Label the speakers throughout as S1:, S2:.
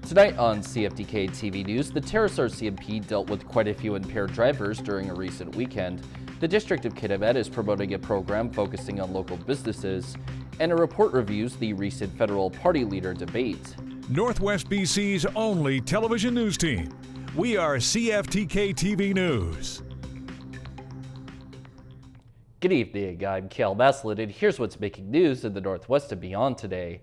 S1: Tonight on CFTK-TV News, the Terrace RCMP dealt with quite a few impaired drivers during a recent weekend. The District of Kitimat is promoting a program focusing on local businesses, and a report reviews the recent federal party leader debate.
S2: Northwest BC's only television news team. We are CFTK-TV News.
S1: Good evening, I'm Cale Maslin, and here's what's making news in the Northwest and beyond today.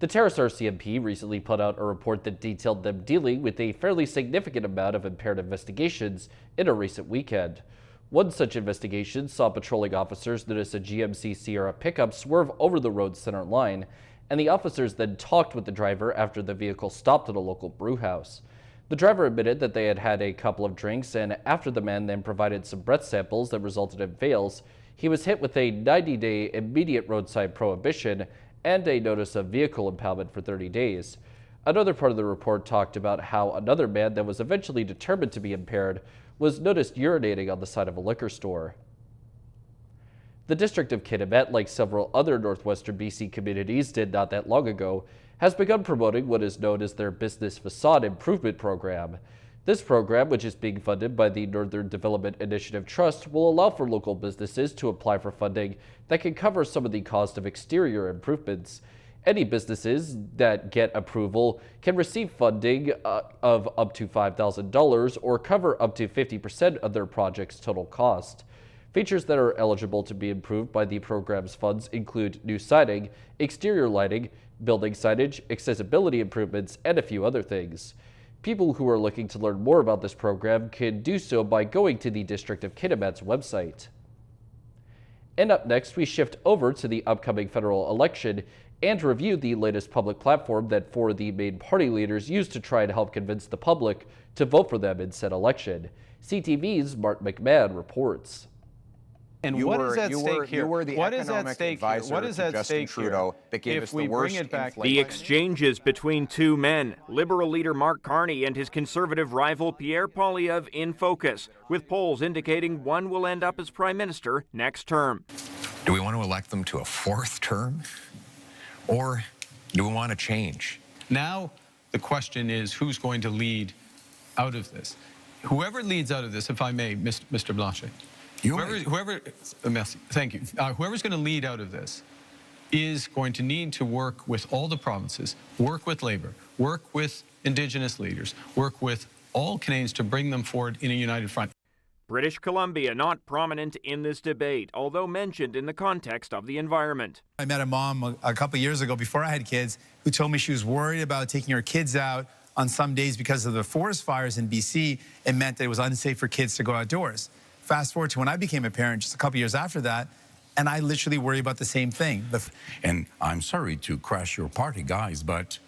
S1: The Terrace RCMP recently put out a report that detailed them dealing with a fairly significant amount of impaired investigations in a recent weekend. One such investigation saw patrolling officers notice a GMC Sierra pickup swerve over the road center line, and the officers then talked with the driver after the vehicle stopped at a local brew house. The driver admitted that they had had a couple of drinks, and after the man then provided some breath samples that resulted in fails, he was hit with a 90-day immediate roadside prohibition and a notice of vehicle impoundment for 30 days. Another part of the report talked about how another man that was eventually determined to be impaired was noticed urinating on the side of a liquor store. The District of Kitimat, like several other northwestern BC communities did not that long ago, has begun promoting what is known as their Business Facade Improvement Program. This program, which is being funded by the Northern Development Initiative Trust, will allow for local businesses to apply for funding that can cover some of the cost of exterior improvements. Any businesses that get approval can receive funding of up to $5,000 or cover up to 50% of their project's total cost. Features that are eligible to be improved by the program's funds include new siding, exterior lighting, building signage, accessibility improvements, and a few other things. People who are looking to learn more about this program can do so by going to the District of Kitimat's website. And up next, we shift over to the upcoming federal election and review the latest public platform that four of the main party leaders used to try and help convince the public to vote for them in said election. CTV's Martin McMahon reports.
S3: And what is at stake here?
S4: You were the economic advisor to Justin Trudeau that gave us the worst inflation.
S5: The exchanges between two men, Liberal leader Mark Carney and his Conservative rival Pierre Poilievre, in focus, with polls indicating one will end up as Prime Minister next term.
S6: Do we want to elect them to a fourth term? Or do we want to change?
S3: Now the question is who's going to lead out of this? Whoever leads out of this, if I may, Mr. Blanchet. Thank you. Whoever's going to lead out of this is going to need to work with all the provinces, work with Labour, work with Indigenous leaders, work with all Canadians to bring them forward in a united front.
S5: British Columbia not prominent in this debate, although mentioned in the context of the environment.
S7: I met a mom a couple years ago before I had kids who told me she was worried about taking her kids out on some days because of the forest fires in BC. It meant that it was unsafe for kids to go outdoors. Fast forward to when I became a parent just a couple years after that, and I literally worry about the same thing.
S8: And I'm sorry to crash your party, guys, but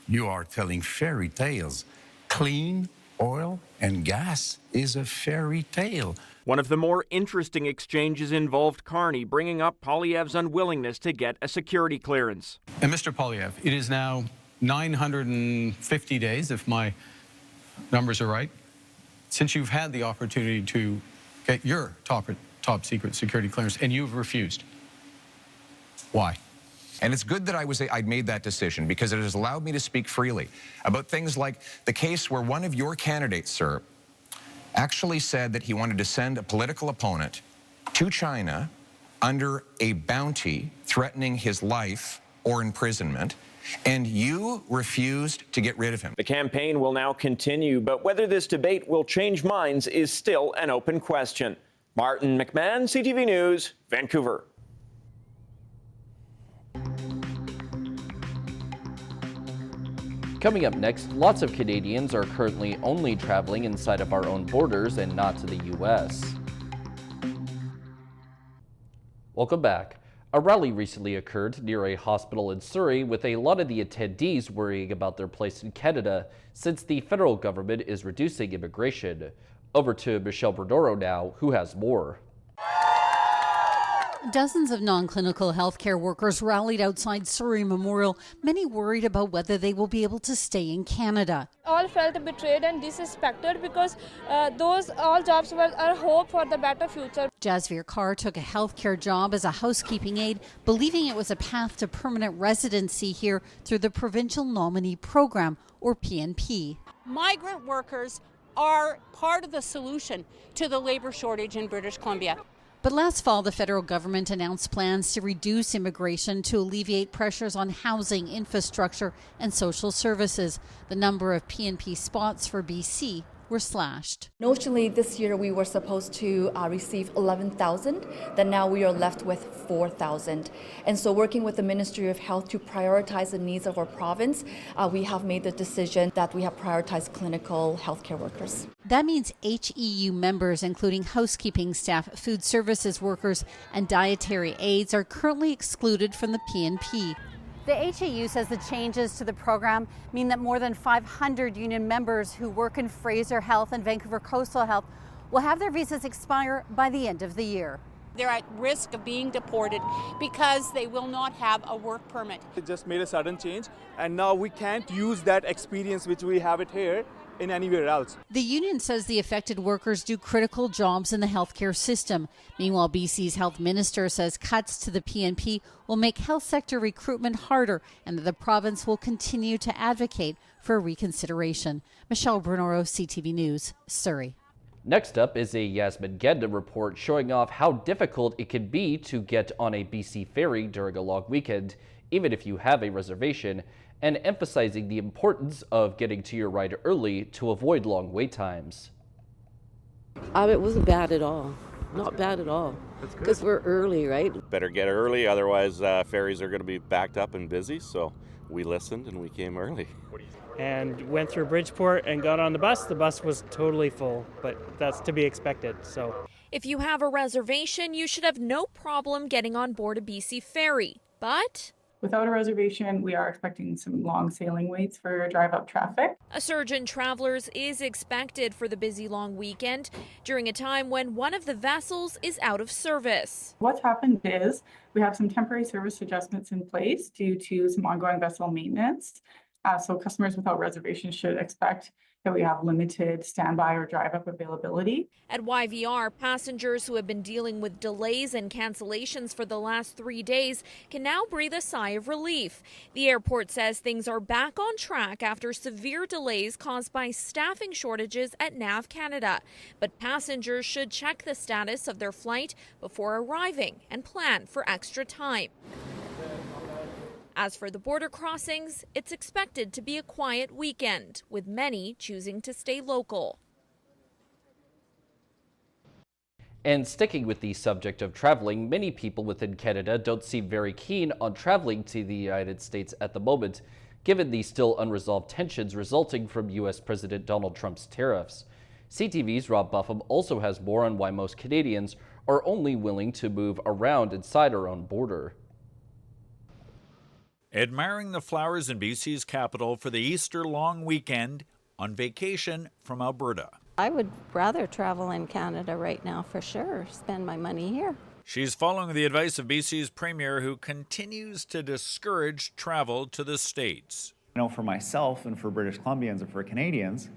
S8: you are telling fairy tales. Clean oil and gas is a fairy tale.
S5: One of the more interesting exchanges involved Carney bringing up Poilievre's unwillingness to get a security clearance.
S3: And Mr. Poilievre, it is now 950 days, if my numbers are right, since you've had the opportunity to get your top secret security clearance, and you've refused. Why?
S6: And it's good that I'd made that decision because it has allowed me to speak freely about things like the case where one of your candidates, sir, actually said that he wanted to send a political opponent to China under a bounty threatening his life or imprisonment, and you refused to get rid of him.
S5: The campaign will now continue, but whether this debate will change minds is still an open question. Martin McMahon, CTV News, Vancouver.
S1: Coming up next, lots of Canadians are currently only traveling inside of our own borders and not to the U.S. Welcome back. A rally recently occurred near a hospital in Surrey with a lot of the attendees worrying about their place in Canada since the federal government is reducing immigration. Over to Michelle Bernoro now, who has more.
S9: Dozens of non-clinical healthcare workers rallied outside Surrey Memorial, many worried about whether they will be able to stay in Canada.
S10: All felt betrayed and disrespected because those all jobs were a hope for the better future.
S9: Jasveer Kaur took a healthcare job as a housekeeping aide, believing it was a path to permanent residency here through the Provincial Nominee Program, or PNP.
S11: Migrant workers are part of the solution to the labour shortage in British Columbia.
S9: But last fall, the federal government announced plans to reduce immigration to alleviate pressures on housing, infrastructure, and social services. The number of PNP spots for BC were slashed.
S12: Notionally, this year we were supposed to receive 11,000, then now we are left with 4,000. And so working with the Ministry of Health to prioritize the needs of our province, we have made the decision that we have prioritized clinical healthcare workers.
S9: That means HEU members, including housekeeping staff, food services workers, and dietary aides, are currently excluded from the PNP.
S13: The HAU says the changes to the program mean that more than 500 union members who work in Fraser Health and Vancouver Coastal Health will have their visas expire by the end of the year.
S11: They're at risk of being deported because they will not have a work permit.
S14: It just made a sudden change, and now we can't use that experience which we have it here in anywhere else.
S9: The union says the affected workers do critical jobs in the healthcare system. Meanwhile, BC's health minister says cuts to the PNP will make health sector recruitment harder and that the province will continue to advocate for reconsideration. Michelle Brunoro, CTV News, Surrey.
S1: Next up is a Yasmin Genda report showing off how difficult it can be to get on a BC ferry during a long weekend, even if you have a reservation, and emphasizing the importance of getting to your ride early to avoid long wait times.
S15: It wasn't bad at all. Not bad at all. Because we're early, right?
S16: Better get early, otherwise ferries are going to be backed up and busy, so we listened and we came early.
S17: And went through Bridgeport and got on the bus. The bus was totally full, but that's to be expected. So,
S18: if you have a reservation, you should have no problem getting on board a BC ferry. But
S19: without a reservation, we are expecting some long sailing waits for drive-up traffic.
S18: A surge in travelers is expected for the busy long weekend during a time when one of the vessels is out of service.
S19: What's happened is we have some temporary service adjustments in place due to some ongoing vessel maintenance. So customers without reservations should expect that we have limited standby or drive-up availability.
S18: At YVR, passengers who have been dealing with delays and cancellations for the last 3 days can now breathe a sigh of relief. The airport says things are back on track after severe delays caused by staffing shortages at NAV Canada. But passengers should check the status of their flight before arriving and plan for extra time. As for the border crossings, it's expected to be a quiet weekend, with many choosing to stay local.
S1: And sticking with the subject of traveling, many people within Canada don't seem very keen on traveling to the United States at the moment, given the still unresolved tensions resulting from U.S. President Donald Trump's tariffs. CTV's Rob Buffum also has more on why most Canadians are only willing to move around inside our own border.
S20: Admiring the flowers in BC's capital for the Easter long weekend, on vacation from Alberta.
S15: I would rather travel in Canada right now for sure, spend my money here.
S20: She's following the advice of BC's Premier, who continues to discourage travel to the States.
S21: You know, for myself and for British Columbians and for Canadians,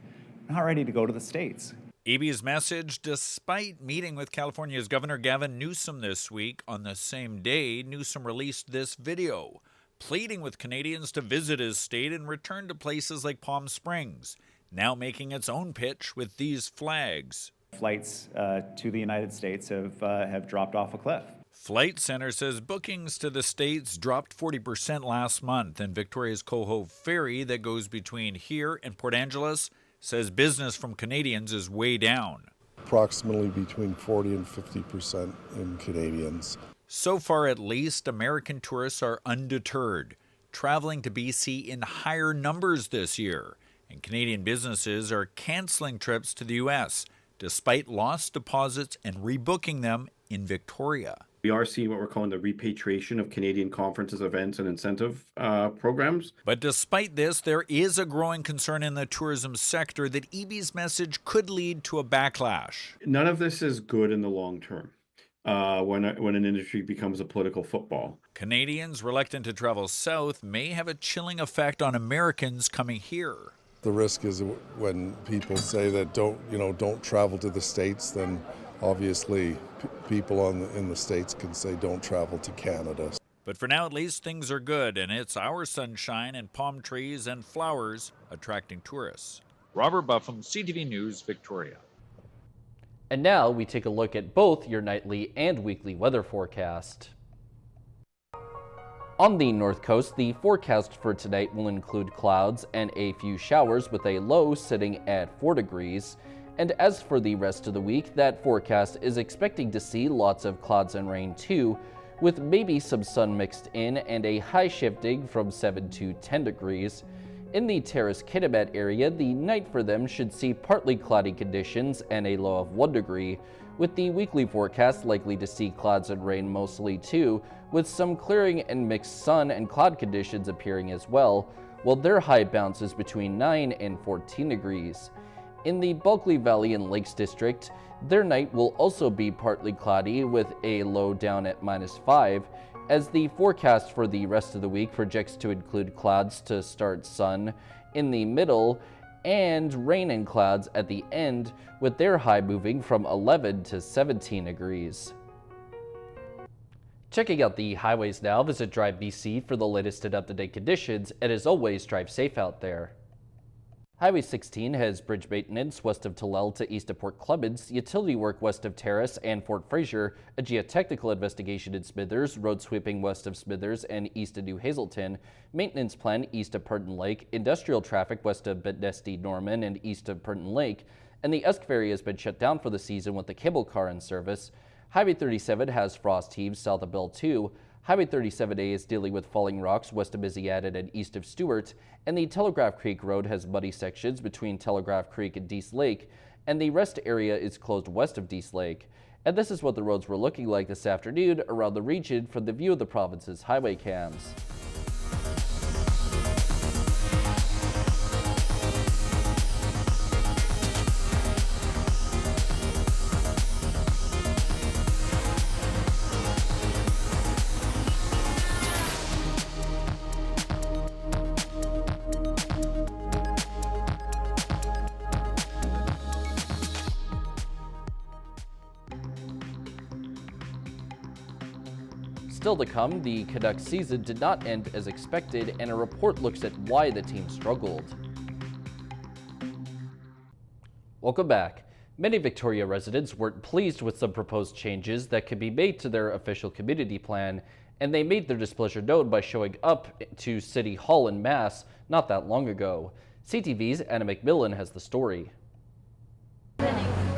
S21: I'm not ready to go to the States.
S20: EB's message, despite meeting with California's Governor Gavin Newsom this week. On the same day, Newsom released this video, pleading with Canadians to visit his state and return to places like Palm Springs, now making its own pitch with these flags.
S21: Flights to the United States have dropped off a cliff.
S20: Flight Center says bookings to the States dropped 40% last month, and Victoria's Coho ferry that goes between here and Port Angeles says business from Canadians is way down.
S22: Approximately between 40 and 50% in Canadians.
S20: So far, at least, American tourists are undeterred, traveling to BC in higher numbers this year, and Canadian businesses are canceling trips to the U.S., despite lost deposits and rebooking them in Victoria.
S23: We are seeing what we're calling the repatriation of Canadian conferences, events, and incentive programs.
S20: But despite this, there is a growing concern in the tourism sector that EB's message could lead to a backlash.
S23: None of this is good in the long term. when an industry becomes a political football.
S20: Canadians reluctant to travel south may have a chilling effect on Americans coming here.
S22: The risk is when people say that don't travel to the States, then obviously people in the States can say don't travel to Canada.
S20: But for now, at least, things are good, and it's our sunshine and palm trees and flowers attracting tourists.
S2: Robert Buffum, CTV News, Victoria.
S1: And now we take a look at both your nightly and weekly weather forecast. On the north coast, the forecast for tonight will include clouds and a few showers with a low sitting at 4 degrees. And as for the rest of the week, that forecast is expecting to see lots of clouds and rain too, with maybe some sun mixed in and a high shifting from 7 to 10 degrees. In the Terrace-Kitimat area, the night for them should see partly cloudy conditions and a low of 1 degree, with the weekly forecast likely to see clouds and rain mostly too, with some clearing and mixed sun and cloud conditions appearing as well, while their high bounces between 9 and 14 degrees. In the Bulkley Valley and Lakes District, their night will also be partly cloudy with a low down at -5, as the forecast for the rest of the week projects to include clouds to start sun in the middle and rain and clouds at the end, with their high moving from 11 to 17 degrees. Checking out the highways now, visit Drive BC for the latest and up-to-date conditions, and as always, drive safe out there. Highway 16 has bridge maintenance west of Tillel to east of Port Clements, utility work west of Terrace and Fort Fraser, a geotechnical investigation in Smithers, road sweeping west of Smithers and east of New Hazelton, maintenance plan east of Purton Lake, industrial traffic west of Bednesty Norman and east of Purton Lake, and the Esk Ferry has been shut down for the season with the cable car in service. Highway 37 has frost heaves south of Bell 2. Highway 37A is dealing with falling rocks west of Mississauga and east of Stewart, and the Telegraph Creek Road has muddy sections between Telegraph Creek and Dease Lake, and the rest area is closed west of Dease Lake. And this is what the roads were looking like this afternoon around the region from the view of the province's highway cams. Still to come, the Canucks season did not end as expected, and a report looks at why the team struggled. Welcome back. Many Victoria residents weren't pleased with some proposed changes that could be made to their official community plan, and they made their displeasure known by showing up to City Hall en masse not that long ago. CTV's Anna McMillan has the story.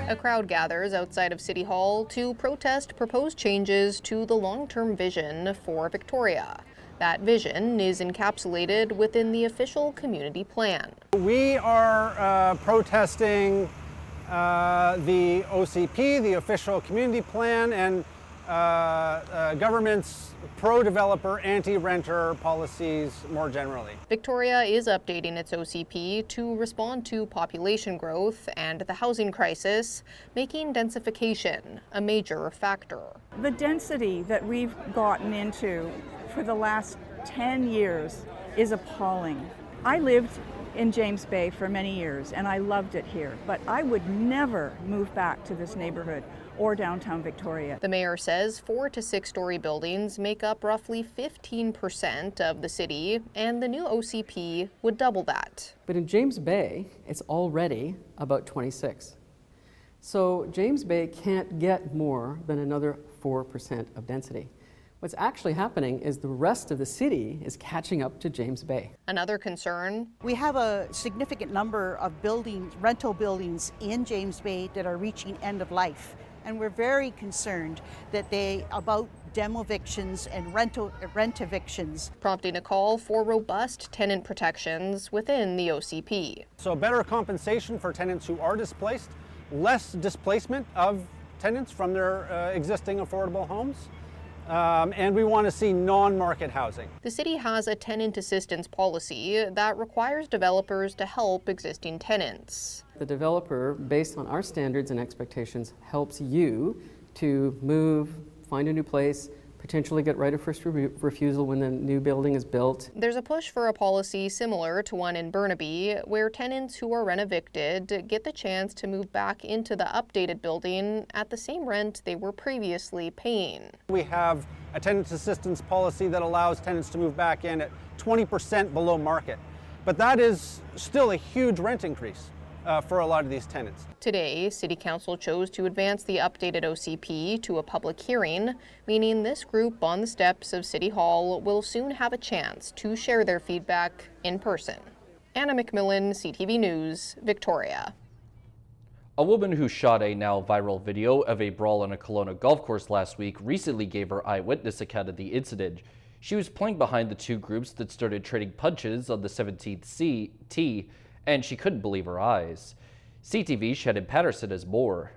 S4: A crowd gathers outside of City Hall to protest proposed changes to the long-term vision for Victoria. That vision is encapsulated within the official community plan.
S7: We are protesting the OCP, the official community plan, and government's pro-developer, anti-renter policies more generally.
S4: Victoria is updating its OCP to respond to population growth and the housing crisis, making densification a major factor.
S24: The density that we've gotten into for the last 10 years is appalling. I lived in James Bay for many years and I loved it here, but I would never move back to this neighborhood or downtown Victoria.
S4: The mayor says 4 to 6 story buildings make up roughly 15% of the city, and the new OCP would double that.
S25: But in James Bay, it's already about 26. So James Bay can't get more than another 4% of density. What's actually happening is the rest of the city is catching up to James Bay.
S4: Another concern:
S26: we have a significant number of buildings, rental buildings in James Bay that are reaching end of life. And we're very concerned about demo evictions and rent evictions.
S4: Prompting a call for robust tenant protections within the OCP.
S7: So better compensation for tenants who are displaced, less displacement of tenants from their existing affordable homes. And we want to see non-market housing.
S4: The city has a tenant assistance policy that requires developers to help existing tenants.
S25: The developer, based on our standards and expectations, helps you to move, find a new place, potentially get right of first refusal when the new building is built.
S4: There's a push for a policy similar to one in Burnaby, where tenants who are rent-evicted get the chance to move back into the updated building at the same rent they were previously paying.
S7: We have a tenant assistance policy that allows tenants to move back in at 20% below market. But that is still a huge rent increase for a lot of these tenants.
S4: Today, City Council chose to advance the updated OCP to a public hearing, meaning this group on the steps of City Hall will soon have a chance to share their feedback in person. Anna McMillan, CTV News, Victoria.
S1: A woman who shot a now viral video of a brawl on a Kelowna golf course last week recently gave her eyewitness account of the incident. She was playing behind the two groups that started trading punches on the 17th tee, and she couldn't believe her eyes. CTV's Shannon Patterson has more.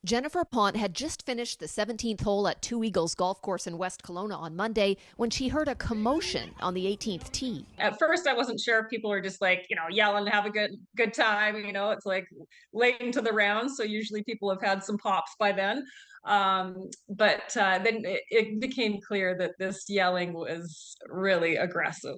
S3: Jennifer Pont had just finished the 17th hole at Two Eagles Golf Course in West Kelowna on Monday when she heard a commotion on the 18th tee.
S5: At first, I wasn't sure if people were just like, yelling to have a good time. It's like late into the round, so usually people have had some pops by then. But then it became clear that this yelling was really aggressive.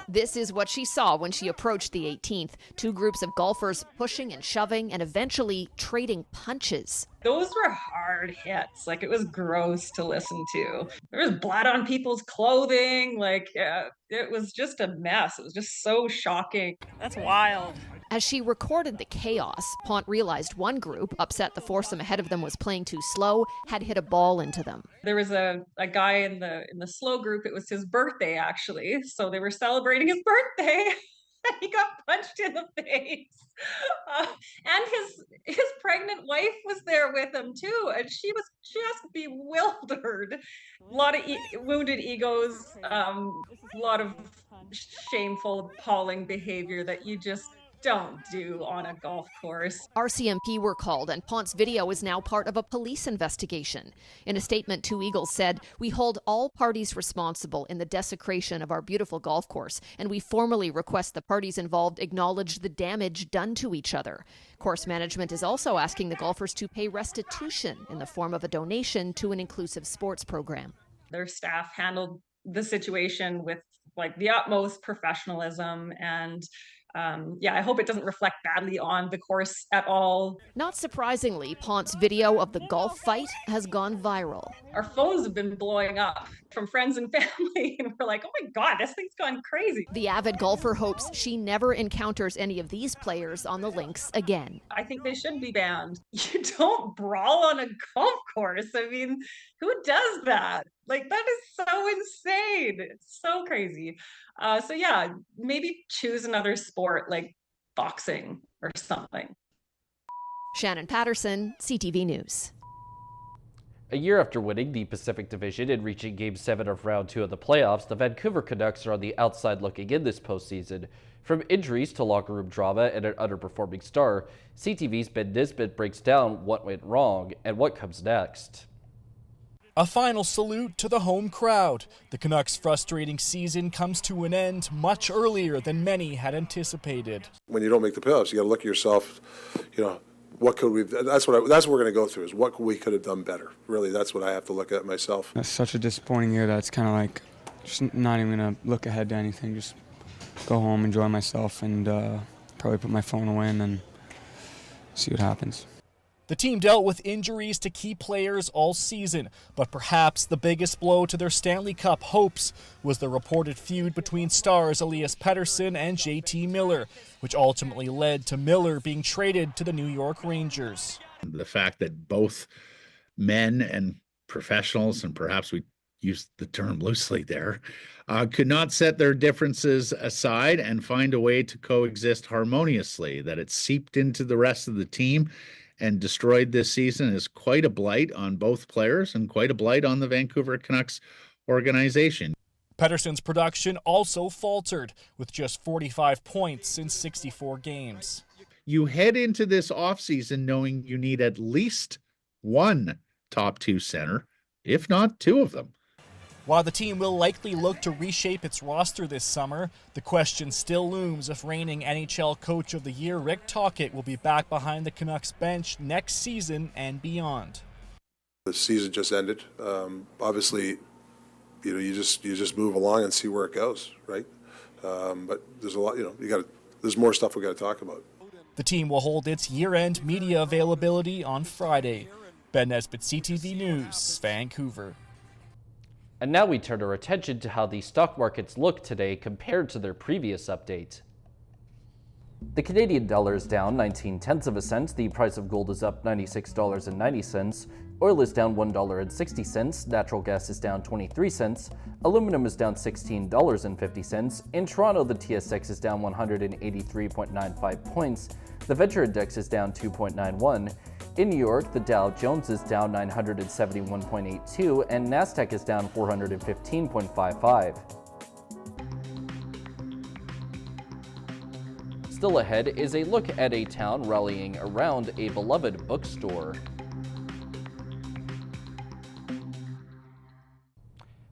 S3: This is what she saw when she approached the 18th. Two groups of golfers pushing and shoving and eventually trading punches.
S5: Those were hard hits. It was gross to listen to. There was blood on people's clothing. It was just a mess. It was just so shocking. That's wild.
S3: As she recorded the chaos, Pont realized one group, upset the foursome ahead of them was playing too slow, had hit a ball into them.
S5: There was a guy in the slow group. It was his birthday, actually. So they were celebrating his birthday. He got punched in the face. And his pregnant wife was there with him too, and she was just bewildered. A lot of wounded egos, a lot of shameful, appalling behavior that you just don't do on a golf course.
S3: RCMP were called, and Pont's video is now part of a police investigation. In a statement, Two Eagles said, "We hold all parties responsible in the desecration of our beautiful golf course, and we formally request the parties involved acknowledge the damage done to each other." Course management is also asking the golfers to pay restitution in the form of a donation to an inclusive sports program.
S5: Their staff handled the situation with the utmost professionalism, and I hope it doesn't reflect badly on the course at all.
S3: Not surprisingly, Pont's video of the golf fight has gone viral.
S5: Our phones have been blowing up from friends and family, and we're like, oh my God, this thing's gone crazy.
S3: The avid golfer hopes she never encounters any of these players on the links again.
S5: I think they should be banned. You don't brawl on a golf course. Who does that? That is so insane. It's so crazy. Maybe choose another sport like boxing or something.
S3: Shannon Patterson, CTV News.
S1: A year after winning the Pacific Division and reaching Game 7 of Round 2 of the playoffs, the Vancouver Canucks are on the outside looking in this postseason. From injuries to locker room drama and an underperforming star, CTV's Ben Nisbet breaks down what went wrong and what comes next.
S6: A final salute to the home crowd. The Canucks' frustrating season comes to an end much earlier than many had anticipated.
S22: When you don't make the playoffs, you got to look at yourself, what could we, that's what we're going to go through, is what we could have done better. Really, that's what I have to look at myself.
S8: That's such a disappointing year that's kind of just not even going to look ahead to anything. Just go home, enjoy myself, and probably put my phone away and then see what happens.
S6: The team dealt with injuries to key players all season, but perhaps the biggest blow to their Stanley Cup hopes was the reported feud between stars Elias Pettersson and JT Miller, which ultimately led to Miller being traded to the New York Rangers.
S10: The fact that both men and professionals, and perhaps we use the term loosely there, could not set their differences aside and find a way to coexist harmoniously, that it seeped into the rest of the team and destroyed this season, is quite a blight on both players and quite a blight on the Vancouver Canucks organization.
S6: Pettersson's production also faltered, with just 45 points in 64 games.
S10: You head into this offseason knowing you need at least one top two center, if not two of them.
S6: While the team will likely look to reshape its roster this summer, the question still looms if reigning NHL Coach of the Year Rick Tocchet will be back behind the Canucks bench next season and beyond.
S9: The season just ended. Obviously, you just move along and see where it goes, right? But there's a lot, there's more stuff we got to talk about.
S6: The team will hold its year-end media availability on Friday. Ben Nesbitt, CTV News, Vancouver.
S1: And now we turn our attention to how the stock markets look today compared to their previous update. The Canadian dollar is down 19/10 of a cent. The price of gold is up $96.90. Oil is down $1.60. Natural gas is down 23 cents. Aluminum is down $16.50. In Toronto, the TSX is down 183.95 points. The Venture Index is down 2.91. In New York, the Dow Jones is down 971.82 and Nasdaq is down 415.55. Still ahead is a look at a town rallying around a beloved bookstore.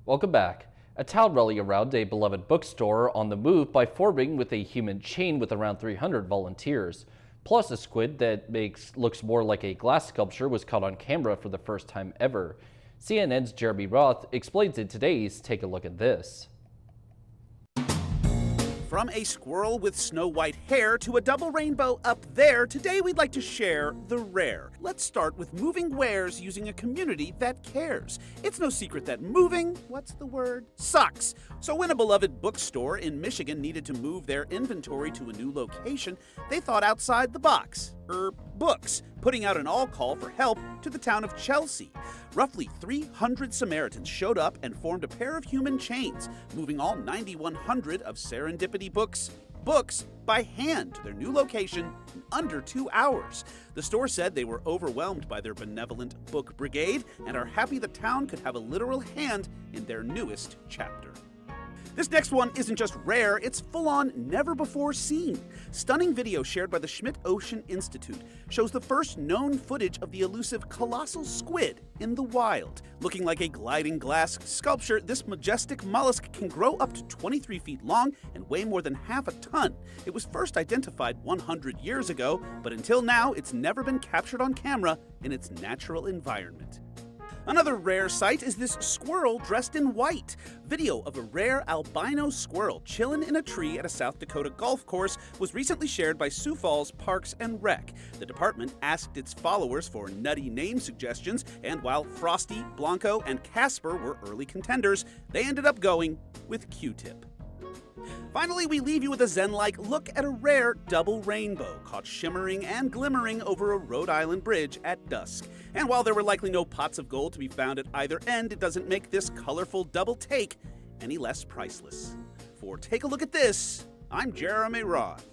S1: Welcome back. A town rally around a beloved bookstore on the move by forming with a human chain with around 300 volunteers. Plus, a squid that looks more like a glass sculpture was caught on camera for the first time ever. CNN's Jeremy Roth explains it today's Take a Look at This.
S11: From a squirrel with snow-white hair to a double rainbow up there, today we'd like to share the rare. Let's start with moving wares using a community that cares. It's no secret that moving, sucks. So when a beloved bookstore in Michigan needed to move their inventory to a new location, they thought outside the box. Books, putting out an all-call for help to the town of Chelsea. Roughly 300 Samaritans showed up and formed a pair of human chains, moving all 9,100 of Serendipity books by hand to their new location in under 2 hours. The store said they were overwhelmed by their benevolent book brigade and are happy the town could have a literal hand in their newest chapter. This next one isn't just rare, it's full-on never before seen. Stunning video shared by the Schmidt Ocean Institute shows the first known footage of the elusive colossal squid in the wild. Looking like a gliding glass sculpture, this majestic mollusk can grow up to 23 feet long and weigh more than half a ton. It was first identified 100 years ago, but until now, it's never been captured on camera in its natural environment. Another rare sight is this squirrel dressed in white. Video of a rare albino squirrel chilling in a tree at a South Dakota golf course was recently shared by Sioux Falls Parks and Rec. The department asked its followers for nutty name suggestions, and while Frosty, Blanco, and Casper were early contenders, they ended up going with Q-Tip. Finally, we leave you with a zen-like look at a rare double rainbow caught shimmering and glimmering over a Rhode Island bridge at dusk. And while there were likely no pots of gold to be found at either end, it doesn't make this colorful double take any less priceless. For Take a Look at This, I'm Jeremy Roth.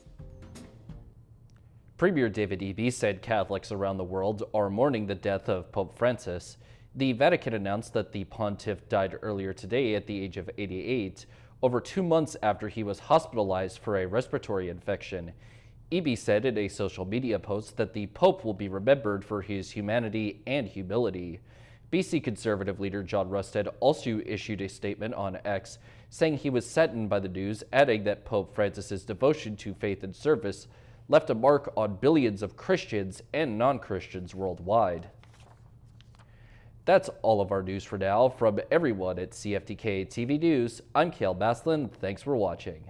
S1: Premier David Eby said Catholics around the world are mourning the death of Pope Francis. The Vatican announced that the pontiff died earlier today at the age of 88, over 2 months after he was hospitalized for a respiratory infection. Eby said in a social media post that the Pope will be remembered for his humanity and humility. BC Conservative leader John Rustad also issued a statement on X, saying he was saddened by the news, adding that Pope Francis's devotion to faith and service left a mark on billions of Christians and non-Christians worldwide. That's all of our news for now. From everyone at CFTK-TV News, I'm Cale Maslin. Thanks for watching.